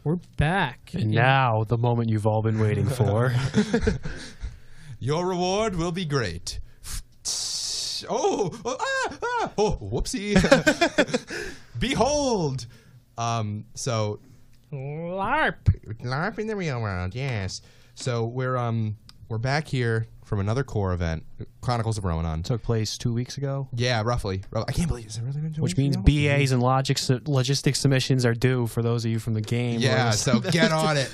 We're back. And now, the moment you've all been waiting for. Your reward will be great. Oh, whoopsie. Behold. So LARP in the real world, yes. So we're back here from another CoR event, Chronicles of Ronan. Took place 2 weeks ago. Yeah, roughly. I can't believe it's really been 2 weeks. Which means ago? BAs and logistics submissions are due for those of you from the game. Yeah, so get on it.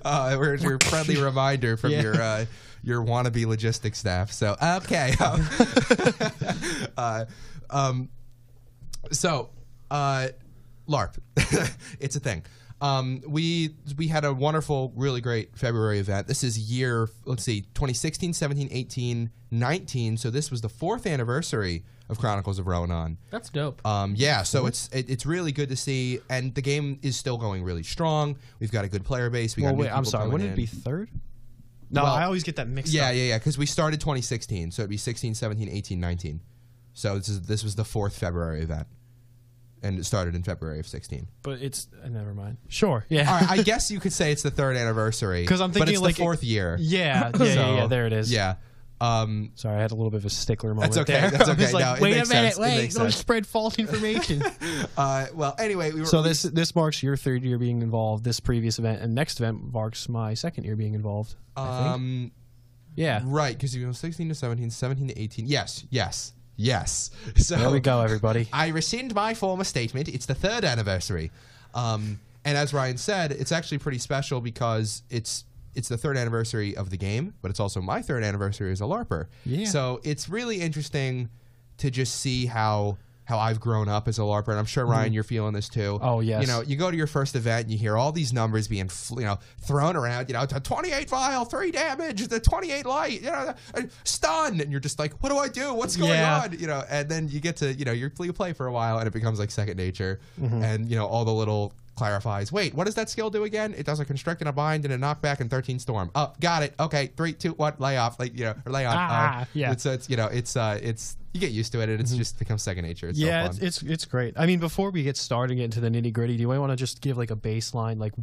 Where's your friendly reminder from your wannabe logistics staff? So okay. LARP, it's a thing. We had a wonderful, really great February event. This is year, let's see, 2016, 17, 18, 19. So this was the 4th anniversary of Chronicles of Ronan. That's dope. Yeah, so it's really good to see, and the game is still going really strong. We've got a good player base. I'm sorry, wouldn't it be 3rd? No, I always get that mixed up. Yeah, because we started 2016, so it'd be 16, 17, 18, 19. So this was the 4th February event. And it started in February of 16. But it's never mind. Sure, yeah. All right, I guess you could say it's the 3rd anniversary. Because I'm thinking but it's the 4th year. Yeah, there it is. Yeah. Sorry, I had a little bit of a stickler moment that's okay, there. That's okay. I was like, no, wait a minute, don't spread false information. Well, anyway, this marks your 3rd year being involved. This previous event and next event marks my 2nd year being involved. I think. Yeah. Right, because you go 16 to 17, 17 to 18. Yes. So there we go, everybody. I rescind my former statement. It's the 3rd anniversary. And as Ryan said, it's actually pretty special because it's the 3rd anniversary of the game, but it's also my 3rd anniversary as a LARPer. Yeah. So it's really interesting to just see how I've grown up as a LARPer, and I'm sure, Ryan, you're feeling this too. Oh, yes. You know, you go to your first event, and you hear all these numbers being, thrown around, 28 vial, 3 damage, the 28 light, stun, and you're just like, what do I do? What's going on? And then you get to, you play for a while, and it becomes like second nature, and, all the little clarifies. Wait, what does that skill do again? It does a constrict and a bind and a knockback and 13 storm. Oh, got it. Okay, 3, 2, 1, lay off. Or lay on. Yeah. It's you get used to it, and it's just becomes second nature. It's so fun. It's great. I mean, before we get started into the nitty gritty, do you want to just give like a baseline, like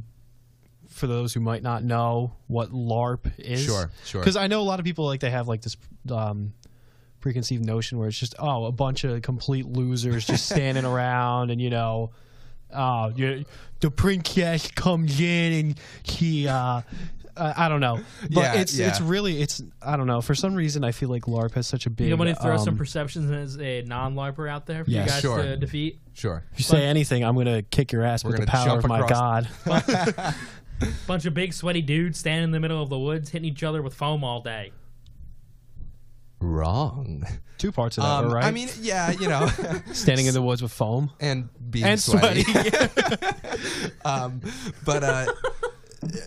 for those who might not know what LARP is? Sure. Because I know a lot of people they have like this preconceived notion where it's just a bunch of complete losers just standing around and the princess comes in and she I don't know, but it's really I don't know, for some reason I feel like LARP has such a big. You want to throw some perceptions as a non-LARPer out there for you guys to defeat? Sure. If you say anything, I'm gonna kick your ass with the power of my god. Bunch of big sweaty dudes standing in the middle of the woods hitting each other with foam all day. Wrong. 2 parts of that, right? I mean, standing in the woods with foam and being sweaty.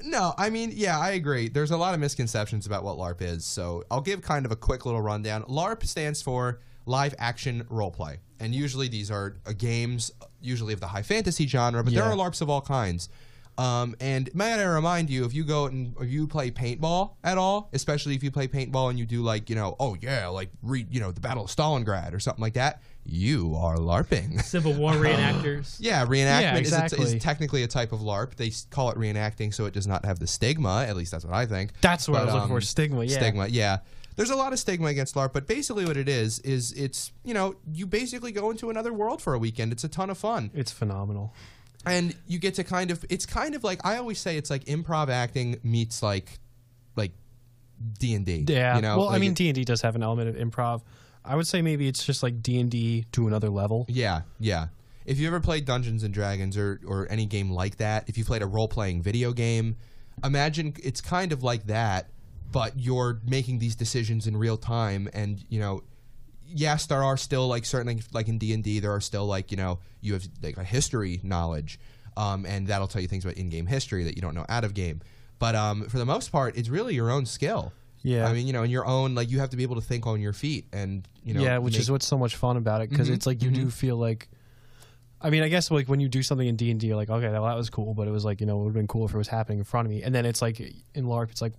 No, I mean, I agree. There's a lot of misconceptions about what LARP is, so I'll give kind of a quick little rundown. LARP stands for live action roleplay, and usually these are games, usually of the high fantasy genre, but there are LARPs of all kinds. And may I remind you, if you go and if you play paintball at all, especially if you play paintball and you do like, the Battle of Stalingrad or something like that, you are LARPing. Civil War reenactors. Reenactment is technically a type of LARP. They call it reenacting so it does not have the stigma. At least that's what I think. That's what I was looking for, stigma, yeah. Stigma, yeah. There's a lot of stigma against LARP, but basically what it is it's, you basically go into another world for a weekend. It's a ton of fun. It's phenomenal. And you get to it's kind of like, I always say it's like improv acting meets like D&D. Yeah. Well, like I mean, D&D does have an element of improv. I would say maybe it's just like D&D to another level. Yeah. If you ever played Dungeons and Dragons or any game like that, if you played a role-playing video game, imagine it's kind of like that, but you're making these decisions in real time, and yes, there are still like certainly like in D&D there are still like you have like a history knowledge, and that'll tell you things about in-game history that you don't know out of game. But for the most part, it's really your own skill. Yeah, I mean, and your own, like, you have to be able to think on your feet, and which is what's so much fun about it, because it's like you do feel like. I mean, I guess like when you do something in D&D, you're like, okay, that was cool, but it was like, it would have been cool if it was happening in front of me. And then it's like in LARP, it's like,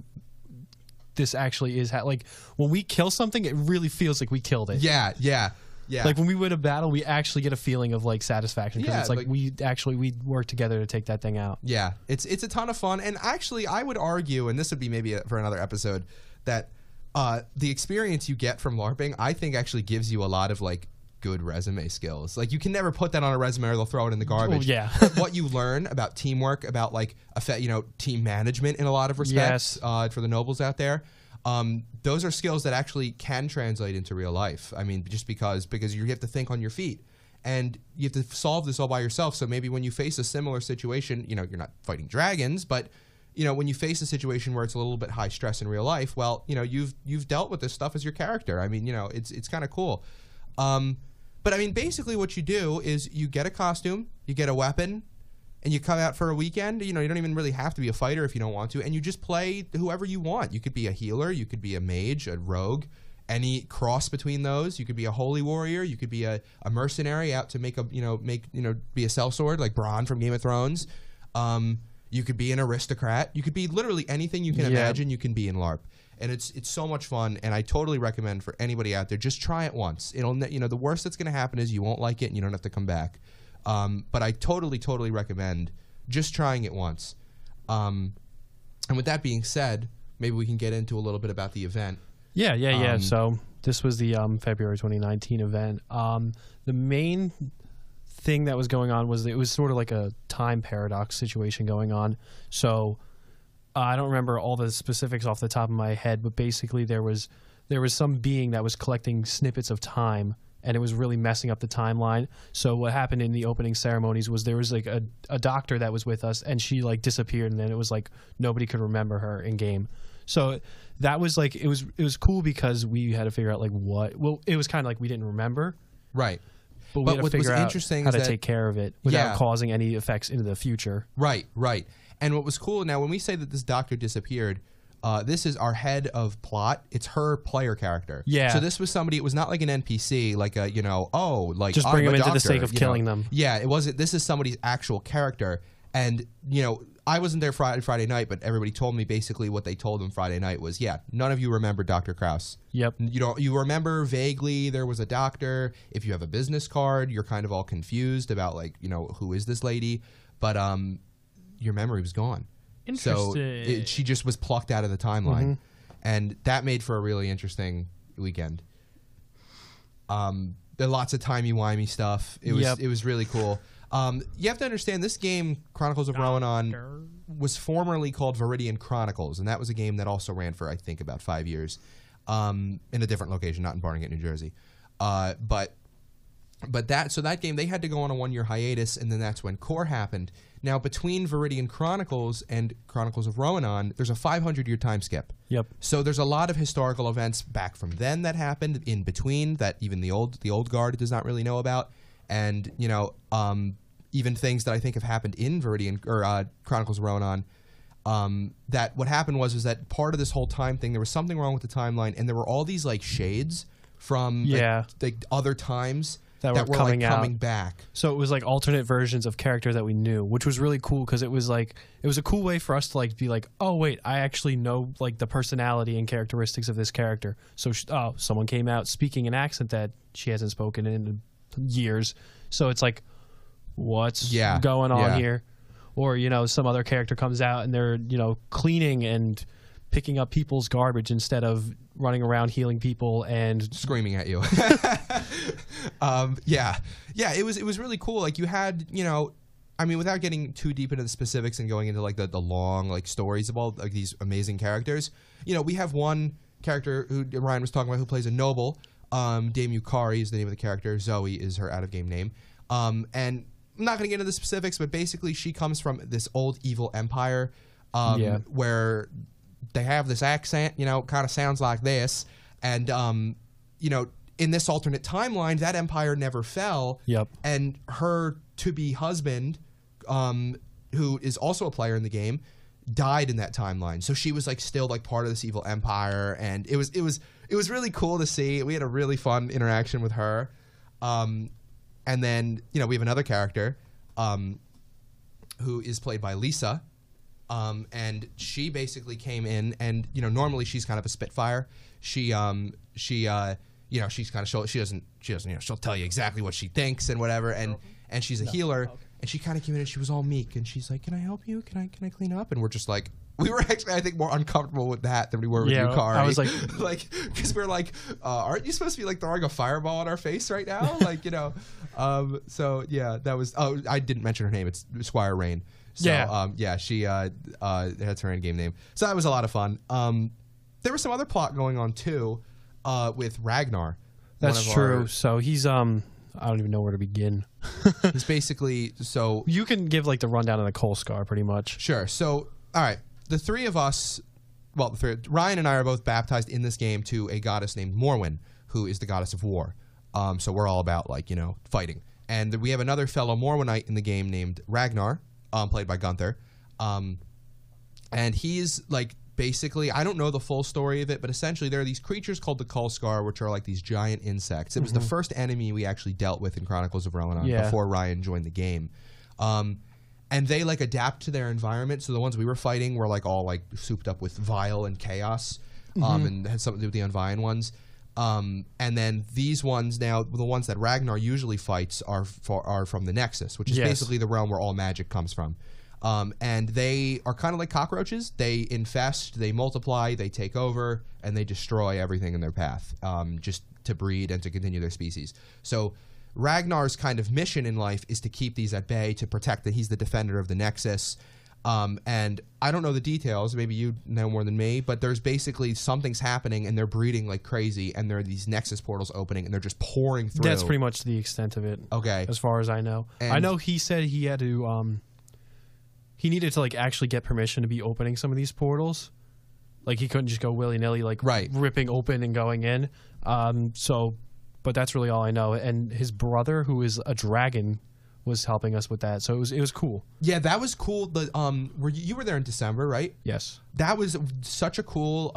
this actually is like when we kill something, it really feels like we killed it. Yeah. Yeah. Like when we win a battle, we actually get a feeling of like satisfaction because Yeah, it's like, like- we work together to take that thing out. Yeah, it's a ton of fun, and actually, I would argue, and this would be maybe for another episode, that the experience you get from LARPing, I think, actually gives you a lot of like good resume skills. Like you can never put that on a resume, or they'll throw it in the garbage. Oh, yeah. But what you learn about teamwork, about like team management in a lot of respects, for the nobles out there. Those are skills that actually can translate into real life. I mean, just because you have to think on your feet. And you have to solve this all by yourself. So maybe when you face a similar situation, you're not fighting dragons, but when you face a situation where it's a little bit high stress in real life, well, you've dealt with this stuff as your character. I mean, it's kind of cool. But I mean, basically what you do is you get a costume, you get a weapon, and you come out for a weekend. You don't even really have to be a fighter if you don't want to, and you just play whoever you want. You could be a healer, you could be a mage, a rogue, any cross between those. You could be a holy warrior, you could be a mercenary out to be a sellsword like Bronn from Game of Thrones. You could be an aristocrat. You could be literally anything you can imagine you can be in LARP. And it's so much fun, and I totally recommend for anybody out there, just try it once. It'll the worst that's going to happen is you won't like it and you don't have to come back. But I totally recommend just trying it once. And with that being said, maybe we can get into a little bit about the event. Yeah. So this was the February 2019 event. The main thing that was going on was it was sort of like a time paradox situation going on. So I don't remember all the specifics off the top of my head, but basically there was some being that was collecting snippets of time, and it was really messing up the timeline. So what happened in the opening ceremonies was there was like a doctor that was with us, and she like disappeared, and then it was like nobody could remember her in game. So that was like it was cool because we had to figure out like it was kind of like we didn't remember, right? But we had to figure out how to that, take care of it without causing any effects into the future. Right. And what was cool, now when we say that this doctor disappeared, this is our head of plot. It's her player character. Yeah. So this was somebody, it was not like an NPC, like a, just bring them into the sake of killing them. Yeah, it wasn't. This is somebody's actual character. And, I wasn't there Friday night, but everybody told me basically what they told them Friday night was, none of you remember Dr. Krause. Yep. You remember vaguely there was a doctor. If you have a business card, you're kind of all confused about like, who is this lady? But your memory was gone. Interesting. So she just was plucked out of the timeline. And that made for a really interesting weekend. There are lots of timey-wimey stuff. It was really cool. You have to understand, this game, Chronicles of Rohan, was formerly called Viridian Chronicles, and that was a game that also ran for, I think, about 5 years in a different location, not in Barnegat, New Jersey. But that game, they had to go on a 1-year hiatus, and then that's when CoR happened. Now, between Viridian Chronicles and Chronicles of Rohan, there's a 500-year time skip. Yep. So there's a lot of historical events back from then that happened in between that even the old guard does not really know about, and even things that I think have happened in Viridian or Chronicles of Rohan. That what happened was that part of this whole time thing, there was something wrong with the timeline, and there were all these like shades from like other times that were coming back. So it was like alternate versions of characters that we knew, which was really cool because it was a cool way for us to like be like, oh wait, I actually know like the personality and characteristics of this character. So someone came out speaking an accent that she hasn't spoken in years. So it's like, what's going on here? Or some other character comes out and they're cleaning and picking up people's garbage instead of running around healing people and screaming at you. It was really cool. Like you had, I mean, without getting too deep into the specifics and going into like the long like stories of all like these amazing characters, we have one character who Ryan was talking about who plays a noble. Dame Yukari is the name of the character. Zoe is her out of game name. And I'm not going to get into the specifics, but basically she comes from this old evil empire where they have this accent, kind of sounds like this. And, in this alternate timeline, that empire never fell. Yep. And her to-be husband, who is also a player in the game, died in that timeline. So she was like still like part of this evil empire. And it was really cool to see. We had a really fun interaction with her. And then, we have another character who is played by Lisa. And she basically came in and, normally she's kind of a spitfire. She you know, she's kind of she doesn't you know, she'll tell you exactly what she thinks and whatever, and she's a healer, and she kind of came in and she was all meek, and she's like, "Can I help you? Can I clean up?" And we're just like, we were actually, I think, more uncomfortable with that than we were with you, CoR. I was like, because we're like, aren't you supposed to be like throwing a fireball at our face right now? Like, you know, so yeah, that was. Oh, I didn't mention her name. It's Squire Rain. So, she that's her in-game name. So that was a lot of fun. There was some other plot going on too, with Ragnar. That's true. So he's I don't even know where to begin. He's basically you can give like the rundown of the CoR pretty much. Sure. So all right. The three of us, well, Ryan and I are both baptized in this game to a goddess named Morwen, who is the goddess of war. So we're all about, like, you know, fighting. And we have another fellow Morwenite in the game named Ragnar, played by Gunther. And he's, like, basically, I don't know the full story of it, but essentially there are these creatures called the Kulskar, which are like these giant insects. It was the first enemy we actually dealt with in Chronicles of Relenon before Ryan joined the game. And they, like, adapt to their environment. So the ones we were fighting were, like, all, like, souped up with vile and chaos, and had something to do with the Unvine ones. And then these ones now, the ones that Ragnar usually fights are from the Nexus, which is basically the realm where all magic comes from. And they are kind of like cockroaches. They infest, they multiply, they take over, and they destroy everything in their path, just to breed and to continue their species. So Ragnar's kind of mission in life is to keep these at bay, to protect that he's the defender of the Nexus. And I don't know the details, maybe you know more than me, but there's basically something's happening and they're breeding like crazy, and there are these Nexus portals opening and they're just pouring through. That's pretty much the extent of it. Okay. As far as I know. And I know he said he had to he needed to like actually get permission to be opening some of these portals. Like he couldn't just go willy-nilly like ripping open and going in. But that's really all I know. And his brother, who is a dragon, was helping us with that. So it was cool. Yeah, that was cool. But you were there in December, right? Yes. That was such a cool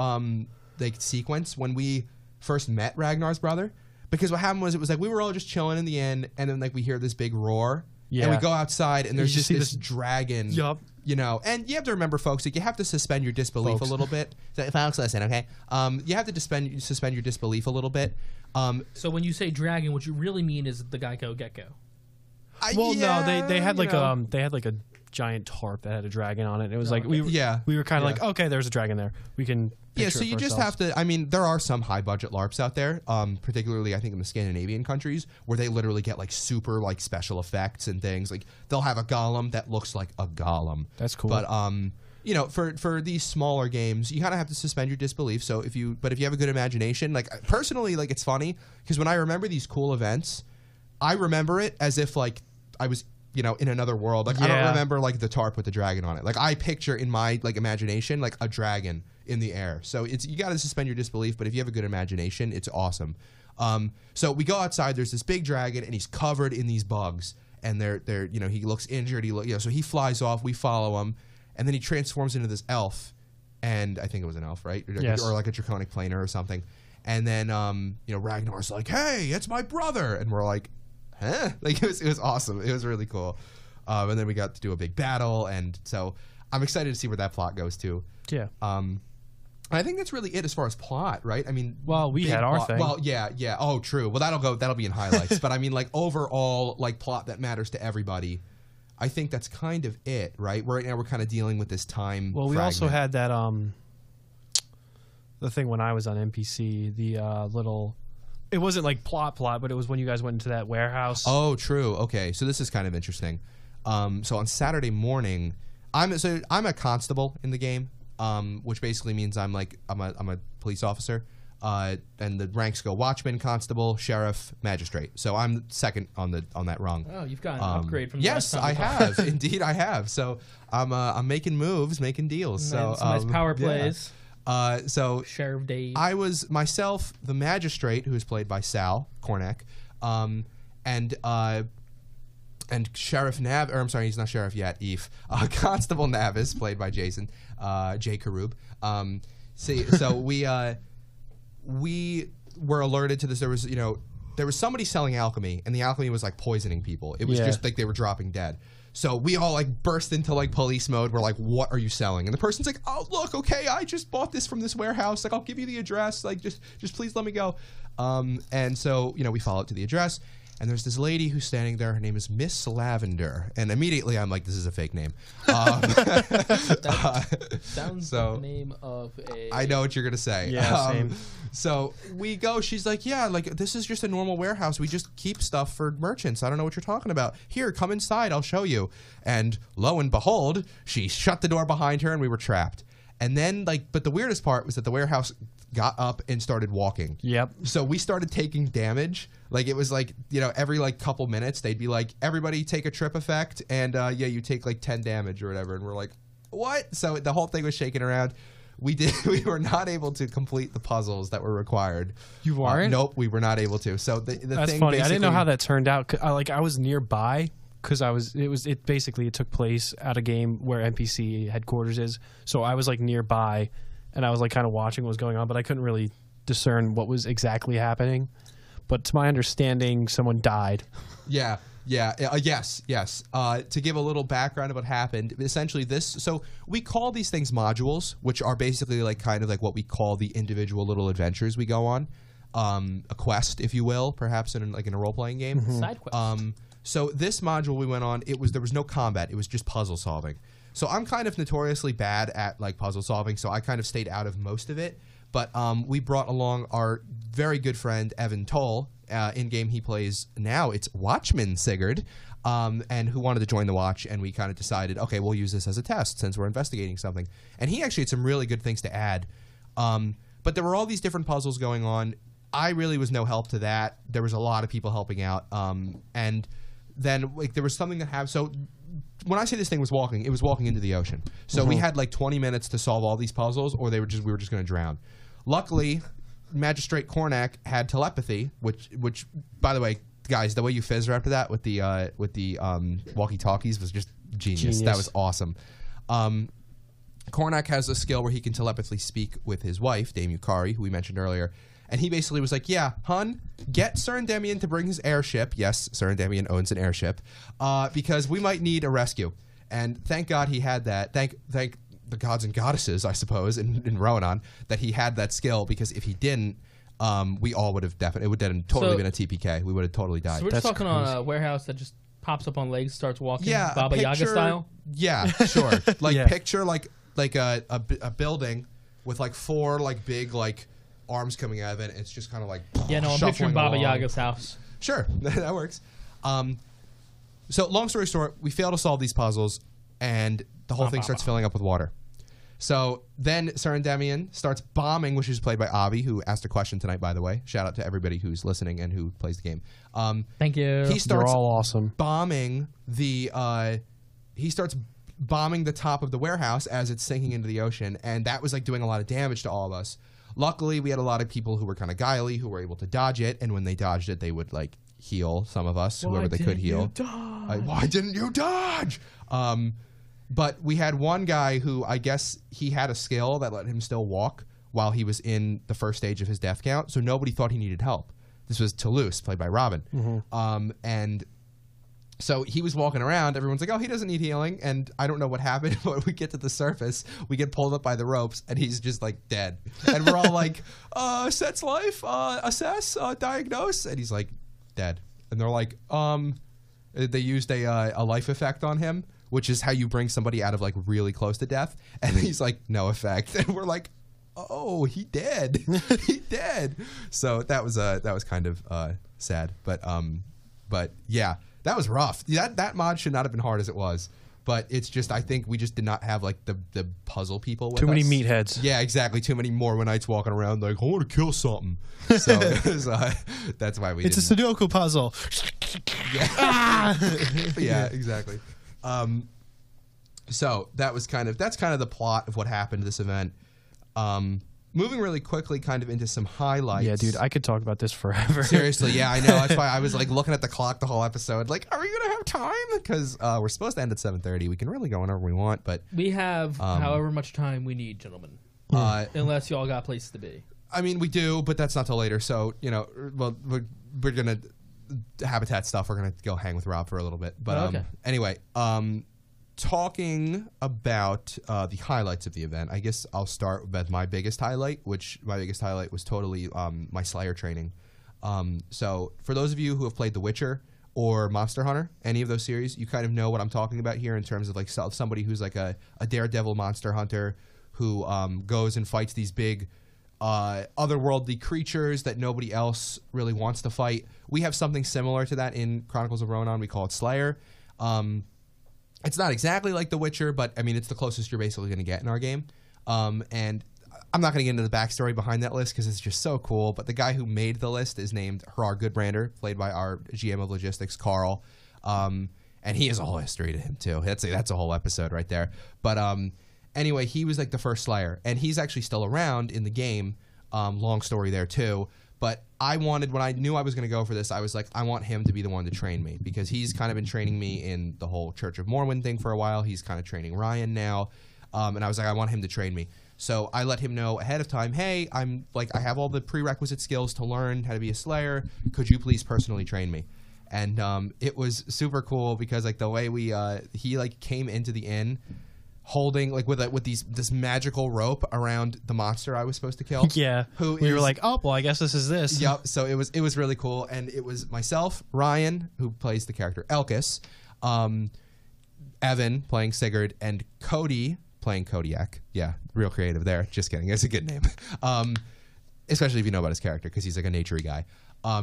like sequence when we first met Ragnar's brother. Because what happened was, it was like we were all just chilling in the inn, and then like we hear this big roar. Yeah. And we go outside, and there's just this dragon. Yup. You know, and you have to remember, folks, like you have to suspend your disbelief a little bit. Folks, listen, okay? You have to suspend your disbelief a little bit. So when you say dragon, what you really mean is the Geico Gecko. No, they had like a giant tarp that had a dragon on it. It was we were kind of like, okay, there's a dragon there. We can. Yeah, so you just have to. I mean, there are some high budget LARPs out there, particularly I think in the Scandinavian countries, where they literally get like super like special effects and things. Like they'll have a golem that looks like a golem. That's cool. But you know, for these smaller games, you kind of have to suspend your disbelief. So if you have a good imagination, like personally, like it's funny because when I remember these cool events, I remember it as if like I was, you know, in another world. Like I don't remember like the tarp with the dragon on it. Like I picture in my like imagination like a dragon in the air. So you got to suspend your disbelief, but if you have a good imagination, it's awesome. So we go outside. There's this big dragon, and he's covered in these bugs, and they're you know, he looks injured. So he flies off. We follow him, and then he transforms into this elf, and I think it was an elf, right? Yes. Or like a draconic planar or something. And then you know, Ragnar's like, "Hey, it's my brother," and we're like, huh? Like it was awesome. It was really cool. And then we got to do a big battle, and so I'm excited to see where that plot goes to. Yeah. I think that's really it as far as plot, right? I mean, well, we had our thing. Well, yeah. Oh, true. Well, that'll be in highlights. But I mean, like overall, like plot that matters to everybody. I think that's kind of it, right? Right now we're kind of dealing with this time. Well, we fragment. also had that the thing when I was on NPC, the little. It wasn't like plot, but it was when you guys went into that warehouse. Oh, true. Okay, so this is kind of interesting. So on Saturday morning, I'm a constable in the game, which basically means I'm a police officer, and the ranks go watchman, constable, sheriff, magistrate. So I'm second on that rung. Oh, you've got an upgrade from the yes, last time. I have. Indeed, I have. So I'm making moves, making deals. So some nice power plays. So Sheriff Dave. I was myself the magistrate, who is played by Sal Cornack, and Sheriff Nav, or I'm sorry, he's not Sheriff yet, Eve. Constable Navis, played by Jason, Jay Karub. So we were alerted to this. There was somebody selling alchemy, and the alchemy was like poisoning people. It was just like they were dropping dead. So we all like burst into like police mode. We're like, "What are you selling?" And the person's like, "Oh, look, okay, I just bought this from this warehouse. Like, I'll give you the address. Like, just please let me go." And so, we follow up to the address, and there's this lady who's standing there. Her name is Miss Lavender. And immediately I'm like, this is a fake name. That sounds like the name of a... I know what you're going to say. Yeah, same. So we go. She's like, yeah, like this is just a normal warehouse. We just keep stuff for merchants. I don't know what you're talking about. Here, come inside. I'll show you. And lo and behold, she shut the door behind her and we were trapped. And then, but the weirdest part was that the warehouse got up and started walking. Yep. So we started taking damage. Like, it was like, every couple minutes, they'd be like, everybody take a trip effect. And you take 10 damage or whatever. And we're like, what? So the whole thing was shaking around. We were not able to complete the puzzles that were required. You weren't? Nope, we were not able to. So the That's thing funny. I didn't know how that turned out. I was nearby. Because it took place at a game where NPC headquarters is, so I was nearby, and I was kind of watching what was going on, but I couldn't really discern what was exactly happening. But to my understanding, someone died. Yes. To give a little background of what happened, essentially so we call these things modules, which are basically what we call the individual little adventures we go on, a quest, if you will, perhaps in a role playing game. Mm-hmm. Side quest. So this module we went on, there was no combat. It was just puzzle solving. So I'm kind of notoriously bad at puzzle solving, so I kind of stayed out of most of it. But we brought along our very good friend Evan Toll. In game he plays now. It's Watchman Sigurd, and who wanted to join the watch. And we kind of decided, okay, we'll use this as a test since we're investigating something. And he actually had some really good things to add. But there were all these different puzzles going on. I really was no help to that. There was a lot of people helping out, and then there was something that happened. So when I say this thing was walking, it was walking into the ocean. So we had 20 minutes to solve all these puzzles, or we were just going to drown. Luckily, Magistrate Cornack had telepathy, which by the way, guys, the way you fizz after that with the walkie-talkies was just genius. That was awesome. Cornack has a skill where he can telepathically speak with his wife, Dame Yukari, who we mentioned earlier. And he basically was like, yeah, hun, get Sir Endymion to bring his airship. Yes, Sir Endymion owns an airship. Because we might need a rescue. And thank God he had that. Thank the gods and goddesses, I suppose, in Ronan, that he had that skill. Because if he didn't, we all would have it would have totally been a TPK. We would have totally died. So we're just talking on a warehouse that just pops up on legs, starts walking, yeah, Baba Yaga style? Yeah, sure. Picture a building with 4 big arms coming out of it. It's just kind of I'm picturing Baba Yaga's house. Sure, that works. So long story short, we fail to solve these puzzles, and the whole thing starts filling up with water. So then Sir Endymion starts bombing, which is played by Avi, who asked a question tonight, by the way. Shout out to everybody who's listening and who plays the game. Thank you. He starts all awesome. bombing the top of the warehouse as it's sinking into the ocean, and that was doing a lot of damage to all of us. Luckily, we had a lot of people who were kind of guily, who were able to dodge it, and when they dodged it, they would heal some of us, whoever they could heal. Why didn't you dodge? But we had one guy who, I guess he had a skill that let him still walk while he was in the first stage of his death count, so nobody thought he needed help. This was Toulouse, played by Robin. And so he was walking around. Everyone's like, oh, he doesn't need healing. And I don't know what happened, but we get to the surface. We get pulled up by the ropes, and he's just dead. And we're all like, Set's life, assess, diagnose. And he's dead. And they're like, they used a life effect on him, which is how you bring somebody out of really close to death. And he's like, no effect. And we're like, oh, he dead. He dead. So that was kind of sad. But yeah. That was rough. That mod should not have been hard as it was. But it's just, I think we just did not have the puzzle people with Too many us. meatheads. Yeah, exactly. Too many Mormonites walking around I want to kill something. So that's why we It's a Sudoku puzzle. Yeah, yeah, exactly. So that's kind of the plot of what happened to this event. Moving really quickly kind of into some highlights. Yeah, dude, I could talk about this forever. Seriously, yeah, I know. That's why I was looking at the clock the whole episode. Are we going to have time? Because we're supposed to end at 7:30. We can really go whenever we want, but... We have however much time we need, gentlemen. Unless y'all got places to be. I mean, we do, but that's not till later. So, we're going to... Habitat stuff, we're going to go hang with Rob for a little bit. But okay. Anyway, talking about the highlights of the event, I guess I'll start with my biggest highlight, which my biggest highlight was totally my Slayer training. So for those of you who have played The Witcher or Monster Hunter, any of those series, you kind of know what I'm talking about here in terms of like somebody who's like a daredevil monster hunter who goes and fights these big otherworldly creatures that nobody else really wants to fight. We have something similar to that in Chronicles of Ronan. We call it Slayer. It's not exactly like The Witcher, but I mean, it's the closest you're basically going to get in our game. And I'm not going to get into the backstory behind that list because it's just so cool. But the guy who made the list is named Harar Goodbrander, played by our GM of logistics, Carl. And he has a whole history to him too. That's a whole episode right there. But anyway, he was like the first Slayer, and he's actually still around in the game. Long story there too. But when I knew I was going to go for this, I was like, I want him to be the one to train me because he's kind of been training me in the whole Church of Morrowind thing for a while. He's kind of training Ryan now. And I was like, I want him to train me. So I let him know ahead of time, hey, I have all the prerequisite skills to learn how to be a Slayer. Could you please personally train me? And it was super cool because like the way he like came into the inn holding like with this magical rope around the monster I was supposed to kill. Yeah. We were like, oh, well, I guess this is this. Yep. So it was really cool, and it was myself, Ryan, who plays the character Elkis, Evan playing Sigurd, and Cody playing Kodiak. Yeah, real creative there. Just kidding. It's a good name. Especially if you know about his character because he's like a naturey guy.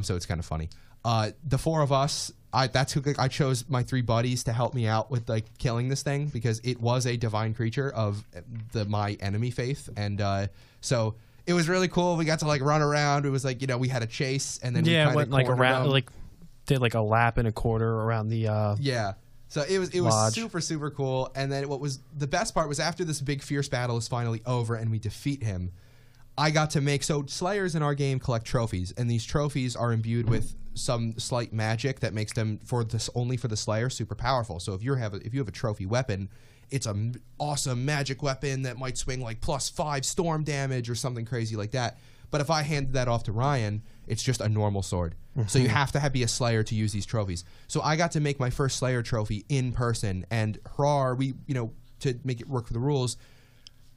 So it's kind of funny. The four of us, that's who I chose my three buddies to help me out with like killing this thing because it was a divine creature of my enemy faith, and so it was really cool. We got to like run around. It was like we had a chase, and then we went like around, like did like a lap and a quarter around the yeah. So it was super, super cool. And then what was the best part was after this big fierce battle is finally over and we defeat him, I got to make, so Slayers in our game collect trophies, and these trophies are imbued with some slight magic that makes them only for the Slayer super powerful. So if you have a trophy weapon, it's an awesome magic weapon that might swing like +5 storm damage or something crazy like that. But if I handed that off to Ryan, it's just a normal sword. So you have to be a Slayer to use these trophies. So I got to make my first Slayer trophy in person, and Harar, to make it work for the rules,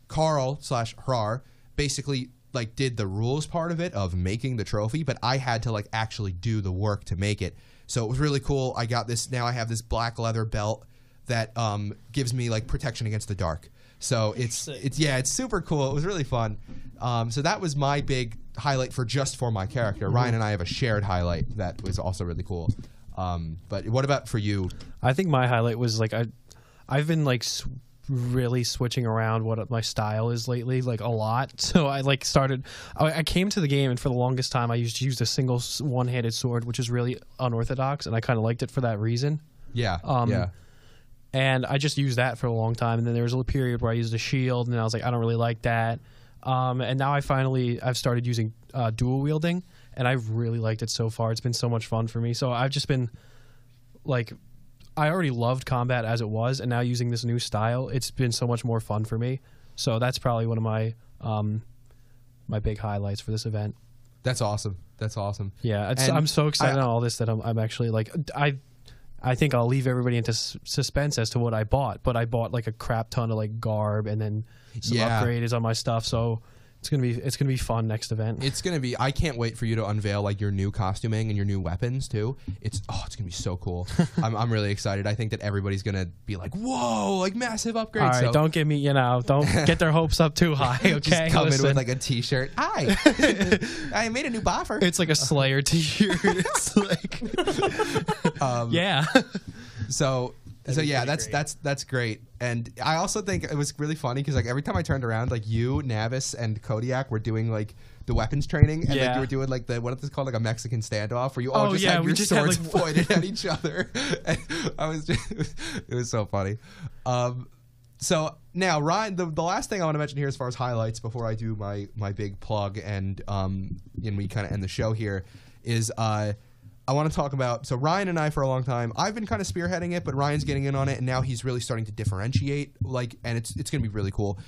Carl/Harar basically like did the rules part of it of making the trophy, but I had to like actually do the work to make it. So it was really cool. I got this, now I have this black leather belt that gives me like protection against the dark. So it's super cool. It was really fun. So that was my big highlight for my character. Ryan and I have a shared highlight that was also really cool. But what about for you? I think my highlight was like I've been like really switching around what my style is lately, like a lot. So I like I came to the game, and for the longest time I used a single one-handed sword, which is really unorthodox, and I kind of liked it for that reason. Yeah. And I just used that for a long time, and then there was a period where I used a shield, and I was like, I don't really like that. And now I've started using dual wielding, and I've really liked it so far. It's been so much fun for me. So I've just been like, I already loved combat as it was, and now using this new style, it's been so much more fun for me. So that's probably one of my my big highlights for this event. That's awesome. Yeah, I'm so excited on all this that I'm actually like, I think I'll leave everybody into suspense as to what I bought, but I bought like a crap ton of like garb and then some upgrades on my stuff. So it's gonna be fun next event. It's gonna be. I can't wait for you to unveil like your new costuming and your new weapons too. It's gonna be so cool. I'm really excited. I think that everybody's gonna be like, whoa, like massive upgrades. All right, don't get me, don't get their hopes up too high. Okay, just come in with like a T-shirt. Hi, I made a new buffer. It's like a Slayer T-shirt. It's like, yeah. So yeah, that's great. And I also think it was really funny because like every time I turned around, like you, Navis, and Kodiak were doing like the weapons training, and like you were doing like what is this called, like a Mexican standoff, where you all had your swords pointed at each other. And it was so funny. So now, Ryan, the last thing I want to mention here as far as highlights before I do my big plug and we kind of end the show here is I want to talk about, so Ryan and I for a long time, I've been kind of spearheading it, but Ryan's getting in on it, and now he's really starting to differentiate, and it's going to be really cool.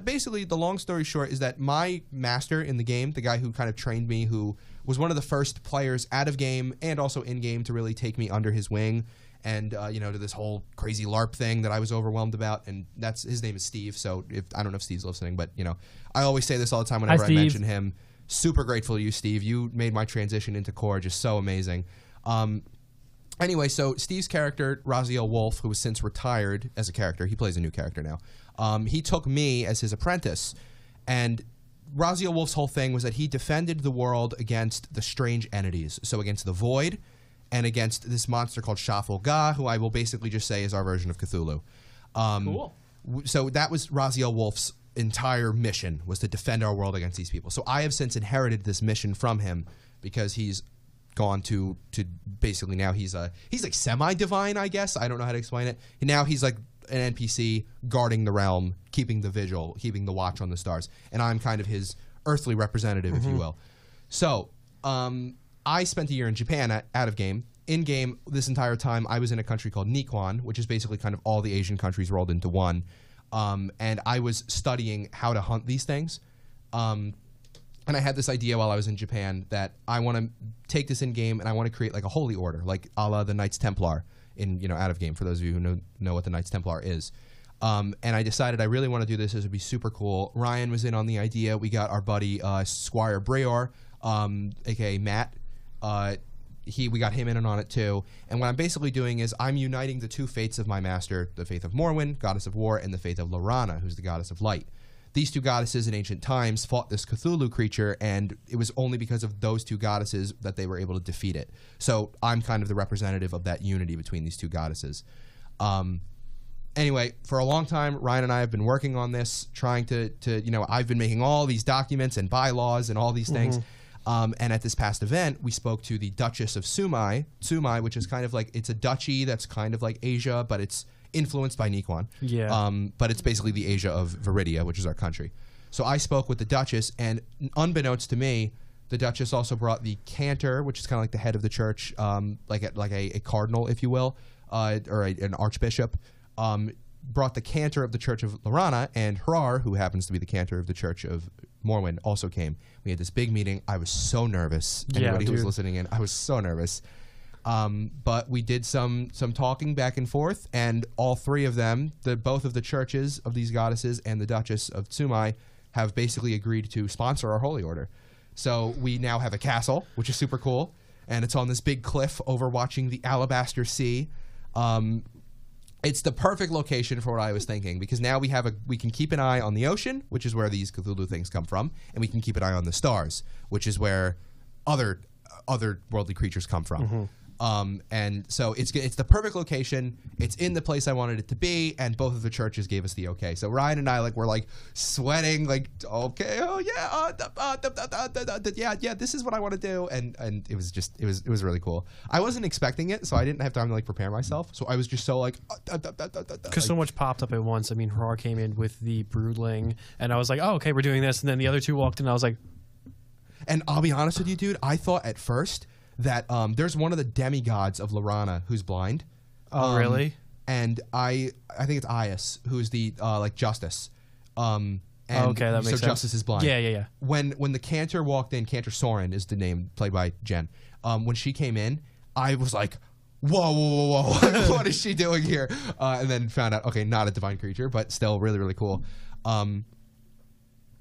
Basically, the long story short is that my master in the game, the guy who kind of trained me, who was one of the first players out of game and also in game to really take me under his wing, and to this whole crazy LARP thing that I was overwhelmed about, and his name is Steve. So I don't know if Steve's listening, but I always say this all the time whenever I mention him. super grateful to you, Steve. You made my transition into CoR just so amazing. Anyway, so Steve's character, Raziel Wolf, who has since retired as a character, he plays a new character now. He took me as his apprentice, and Raziel Wolf's whole thing was that he defended the world against the strange entities, so against the Void and against this monster called Shaful Ga, who I will basically just say is our version of Cthulhu. Cool. So that was Raziel Wolf's entire mission, was to defend our world against these people. So I have since inherited this mission from him because he's gone to basically now he's like semi-divine, I guess. I don't know how to explain it. And now he's like an NPC guarding the realm, keeping the vigil, keeping the watch on the stars. And I'm kind of his earthly representative, if you will. So I spent a year in Japan out of game. In game, this entire time, I was in a country called Nikon, which is basically kind of all the Asian countries rolled into one. And I was studying how to hunt these things. And I had this idea while I was in Japan that I want to take this in game and I want to create like a holy order, like a la the Knights Templar in out of game. For those of you who know what the Knights Templar is, and I decided I really want to do this. This would be super cool. Ryan was in on the idea. We got our buddy Squire Breor, aka Matt. We got him in on it too. And what I'm basically doing is I'm uniting the two faiths of my master, the faith of Morwen, goddess of war, and the faith of Lorana, who's the goddess of light. These two goddesses in ancient times fought this Cthulhu creature, and it was only because of those two goddesses that they were able to defeat it. So I'm kind of the representative of that unity between these two goddesses. Anyway, for a long time, Ryan and I have been working on this, trying to I've been making all these documents and bylaws and all these things. And at this past event, we spoke to the Duchess of Sumai, which is kind of like, it's a duchy that's kind of like Asia, but it's influenced by Nikon. Yeah. But it's basically the Asia of Viridia, which is our country. So I spoke with the Duchess, and unbeknownst to me, the Duchess also brought the cantor, which is kind of like the head of the church, like a cardinal, if you will, or an archbishop, brought the cantor of the Church of Lorana, and Hrar, who happens to be the cantor of the Church of Morwen, also came. We had this big meeting. I was so nervous. Anybody who was listening in, I was so nervous. But we did some talking back and forth, and all three of them, both of the churches of these goddesses and the Duchess of Sumai, have basically agreed to sponsor our holy order. So we now have a castle, which is super cool, and it's on this big cliff overwatching the Alabaster Sea. It's the perfect location for what I was thinking, because now we can keep an eye on the ocean, which is where these Cthulhu things come from, and we can keep an eye on the stars, which is where other worldly creatures come from. And so it's the perfect location. It's in the place I wanted it to be, and both of the churches gave us the okay. So Ryan and I were sweating, okay, oh yeah, yeah, this is what I want to do, and it was really cool. I wasn't expecting it, so I didn't have time to prepare myself. So I was just so because so much popped up at once. I mean, Hrar came in with the Broodling, and I was like, oh, okay, we're doing this, and then the other two walked in, and I was like, and I'll be honest with you, dude, I thought at first that there's one of the demigods of Lorana who's blind. Oh, really? And I think it's Ias, who's the Justice. And okay, that makes sense. So Justice is blind. Yeah. When the Cantor walked in, Cantor Soren is the name, played by Jen. When she came in, I was like, whoa. What is she doing here? And then found out, okay, not a divine creature, but still really, really cool.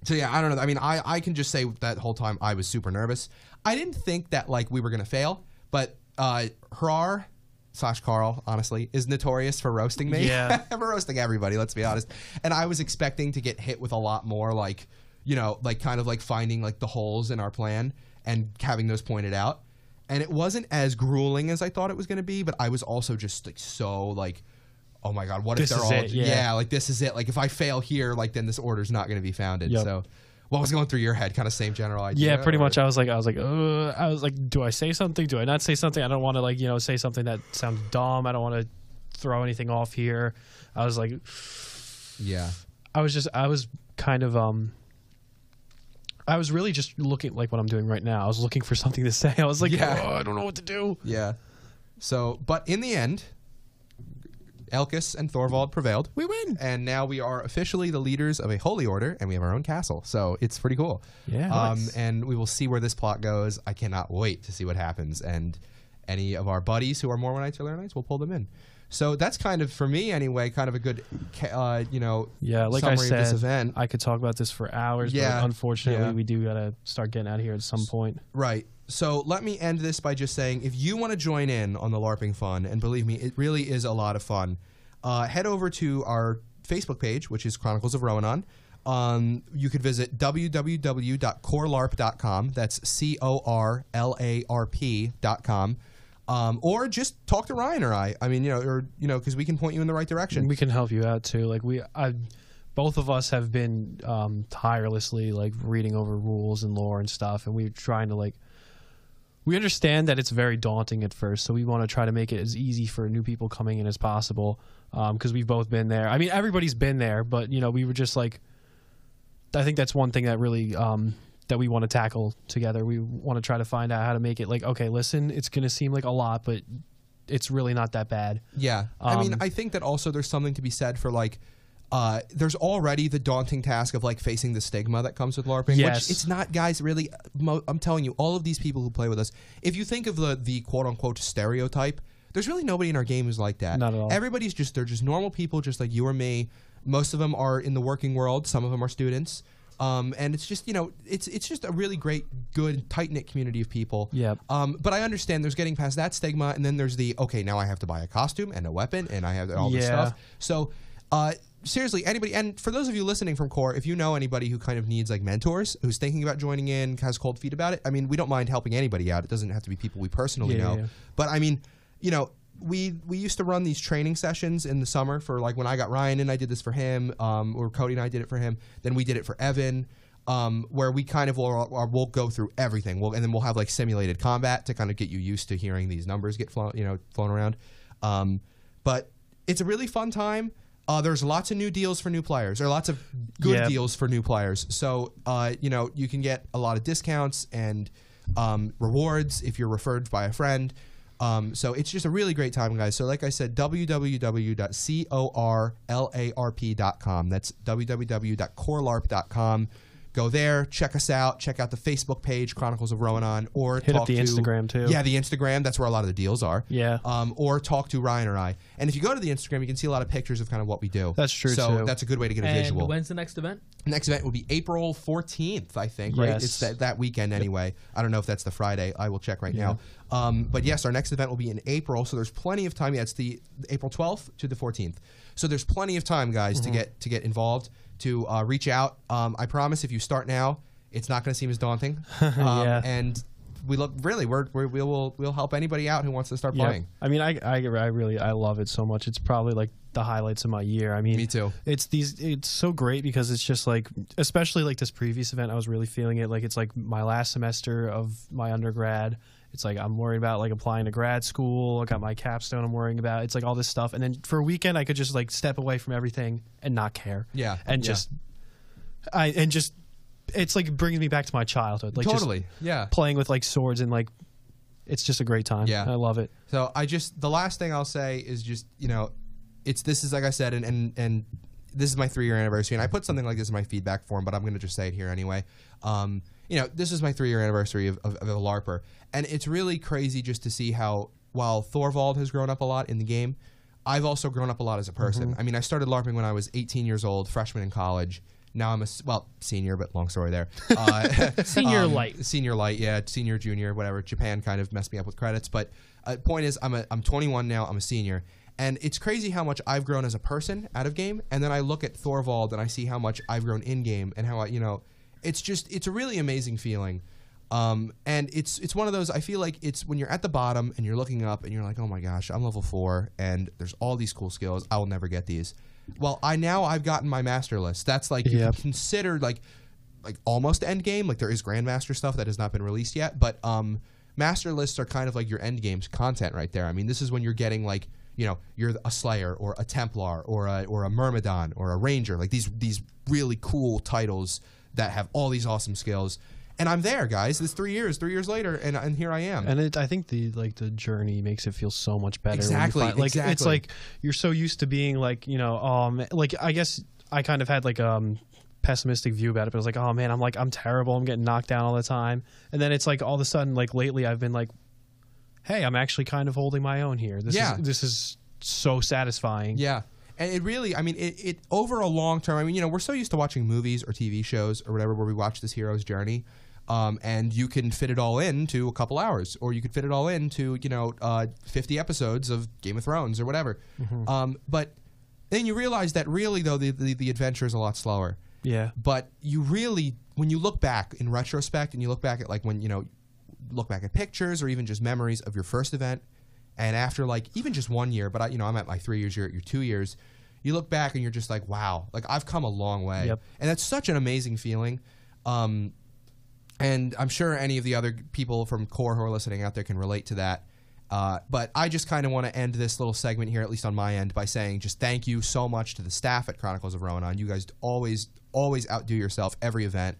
So yeah, I don't know. I mean, I can just say that whole time I was super nervous. I didn't think that we were gonna fail, but Hrar / Carl, honestly, is notorious for roasting me. Yeah. For roasting everybody, let's be honest. And I was expecting to get hit with a lot more finding the holes in our plan and having those pointed out. And it wasn't as grueling as I thought it was gonna be, but I was also just so oh my God, what if they're all... this is it. If I fail here, then this order's not going to be founded. Yep. So what was going through your head? Kind of same general idea? Yeah, pretty much. I was like, do I say something? Do I not say something? I don't want to say something that sounds dumb. I don't want to throw anything off here. I was like... Yeah. I was kind of... I was really just looking like what I'm doing right now. I was looking for something to say. I was like, I don't know what to do. Yeah. So, but in the end... Elkis and Thorvald prevailed. We win. And now we are officially the leaders of a holy order, and we have our own castle. So it's pretty cool. Yeah. Nice. And we will see where this plot goes. I cannot wait to see what happens. And any of our buddies who are Mormonites or Leronites, we'll pull them in. So that's kind of, for me anyway, kind of a good, Yeah, like I summary of this said, event. I could talk about this for hours, Yeah, but unfortunately, yeah. we do gotta start getting out of here at some point. Right. So let me end this by just saying, if you want to join in on the LARPing fun, and believe me, it really is a lot of fun, head over to our Facebook page, which is Chronicles of Roanon. You could visit www.corlarp.com. That's CORLARP.com. Or just talk to Ryan or I. I mean, because we can point you in the right direction. We can help you out too. Like both of us have been tirelessly like reading over rules and lore and stuff, and we're trying to like. We understand that it's very daunting at first, so we want to try to make it as easy for new people coming in as possible, because we've both been there. I mean, everybody's been there, but we were just like, I think that's one thing that really that we want to tackle together. We want to try to find out how to make it like, okay, listen, it's going to seem like a lot, but it's really not that bad. Yeah, I mean, I think that also there's something to be said for like. There's already the daunting task of like facing the stigma that comes with LARPing, Yes. which it's not, guys, really. I'm telling you, all of these people who play with us, if you think of the quote unquote stereotype, there's really nobody in our game who's like that. Not at all. Everybody's they're just normal people, just like you or me. Most of them are in the working world. Some of them are students. And it's just, it's just a really great, good, tight-knit community of people. Yep. But I understand there's getting past that stigma, and then there's okay, now I have to buy a costume and a weapon, and I have all this stuff. So, seriously, anybody, and for those of you listening from CoR, if you know anybody who kind of needs like mentors, who's thinking about joining in, has cold feet about it, I mean, we don't mind helping anybody out. It doesn't have to be people we personally know. Yeah. But I mean, we used to run these training sessions in the summer for like when I got Ryan in, I did this for him, or Cody and I did it for him. Then we did it for Evan, where we kind of we'll go through everything. And then we'll have like simulated combat to kind of get you used to hearing these numbers get flown around. But it's a really fun time. There's lots of new deals for new players. There are lots of good deals for new players. So, you can get a lot of discounts and rewards if you're referred by a friend. So it's just a really great time, guys. So like I said, www.corlarp.com. That's www.corlarp.com. Go there, check us out, check out the Facebook page, Chronicles of Roanon, or hit up the Instagram too. Yeah, the Instagram. That's where a lot of the deals are. Yeah. Or talk to Ryan or I. And if you go to the Instagram, you can see a lot of pictures of kind of what we do. That's true, so too. that's a good way to get a And visual. when's the next event? Next event will be April 14th, I think, right? Yes. It's that weekend anyway. I don't know if that's the Friday. I will check right now. But yes, our next event will be in April, so there's plenty of time. Yeah, it's the April 12th to the 14th. So there's plenty of time, guys, to get involved, to reach out. I promise if you start now, it's not going to seem as daunting. And we'll help anybody out who wants to start playing. I mean, I love it so much. It's probably like the highlights of my year. I mean, me too. It's so great because it's just like, especially like this previous event, I was really feeling it. Like it's like my last semester of my undergrad. It's like I'm worried about like applying to grad school. I got my capstone I'm worrying about. It's like all this stuff. And then for a weekend, I could just like step away from everything and not care. Yeah. And just it's like it brings me back to my childhood. Like totally. Just playing with like swords and like it's just a great time. Yeah. I love it. So the last thing I'll say is just, this is like I said, and this is my 3-year anniversary, and I put something like this in my feedback form, but I'm going to just say it here anyway. This is my 3-year anniversary of a LARPer, and it's really crazy just to see how, while Thorvald has grown up a lot in the game, I've also grown up a lot as a person. I mean, I started LARPing when I was 18 years old, freshman in college. Now I'm senior, but long story there. Senior light, yeah, senior, junior, whatever. Japan kind of messed me up with credits, but point is, I'm 21 now. I'm a senior, and it's crazy how much I've grown as a person out of game. And then I look at Thorvald and I see how much I've grown in game, and how it's a really amazing feeling. And it's one of those, I feel like it's when you're at the bottom and you're looking up and you're like, oh my gosh, I'm level 4 and there's all these cool skills. I will never get these. Well, I've gotten my master list. That's like you can consider like almost end game. Like there is grandmaster stuff that has not been released yet, but master lists are kind of like your end game's content right there. I mean, this is when you're getting like, you're a Slayer or a Templar or a Myrmidon or a Ranger, like these really cool titles that have all these awesome skills. And I'm there, guys. It's 3 years later, and here I am. And I think the journey makes it feel so much better. Exactly. Exactly. It's like you're so used to being like, like I guess I kind of had like pessimistic view about it, but I was like, oh man, I'm terrible. I'm getting knocked down all the time. And then it's like all of a sudden, like lately, I've been like, hey, I'm actually kind of holding my own here. This is so satisfying. Yeah. And it really, I mean, it over a long term, I mean, you know, we're so used to watching movies or TV shows or whatever where we watch this hero's journey. And you can fit it all into a couple hours, or you could fit it all into, 50 episodes of Game of Thrones or whatever. But then you realize that really, though, the adventure is a lot slower. Yeah. But you really, when you look back in retrospect and you look back at like when, look back at pictures or even just memories of your first event, and after like even just 1 year, but I'm at my 3 years, you're at your 2 years, you look back and you're just like, wow, like I've come a long way. Yep. And that's such an amazing feeling. And I'm sure any of the other people from CoR who are listening out there can relate to that. But I just kind of want to end this little segment here, at least on my end, by saying just thank you so much to the staff at Chronicles of Rohan. You guys always outdo yourself every event.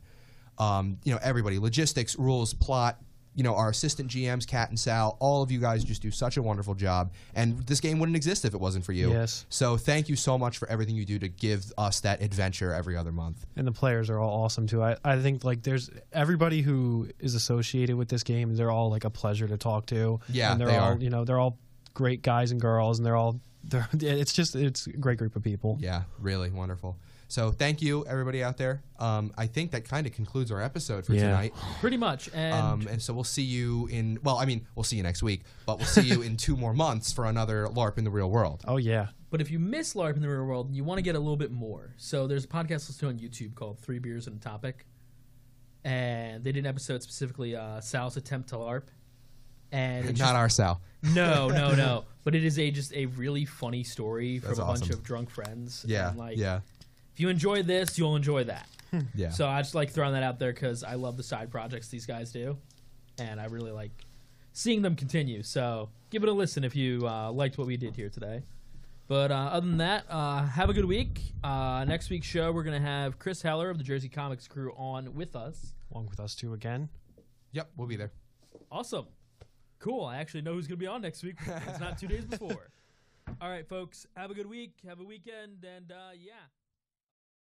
Everybody, logistics, rules, plot, our assistant GMs, Kat and Sal, all of you guys just do such a wonderful job. And this game wouldn't exist if it wasn't for you. Yes. So thank you so much for everything you do to give us that adventure every other month. And the players are all awesome too. I think like there's everybody who is associated with this game, they're all like a pleasure to talk to. Yeah, and they are. They're all great guys and girls, and it's a great group of people. Yeah, really wonderful. So thank you, everybody out there. I think that kind of concludes our episode for tonight. Pretty much. And so we'll see you we'll see you next week, but we'll see you in 2 more months for another LARP in the real world. Oh, yeah. But if you miss LARP in the real world, you want to get a little bit more. So there's a podcast listed on YouTube called 3 Beers and a Topic. And they did an episode specifically, Sal's attempt to LARP. And it's Not our Sal. No. But it is just a really funny story from That's a bunch awesome. of drunk friends. Yeah, And yeah. If you enjoy this, you'll enjoy that. Yeah. So I just like throwing that out there because I love the side projects these guys do. And I really like seeing them continue. So give it a listen if you liked what we did here today. But other than that, have a good week. Next week's show, we're going to have Chris Heller of the Jersey Comics crew on with us. Along with us too again. Yep, we'll be there. Awesome. Cool. I actually know who's going to be on next week. It's not 2 days before. All right, folks. Have a good week. Have a weekend. And, yeah.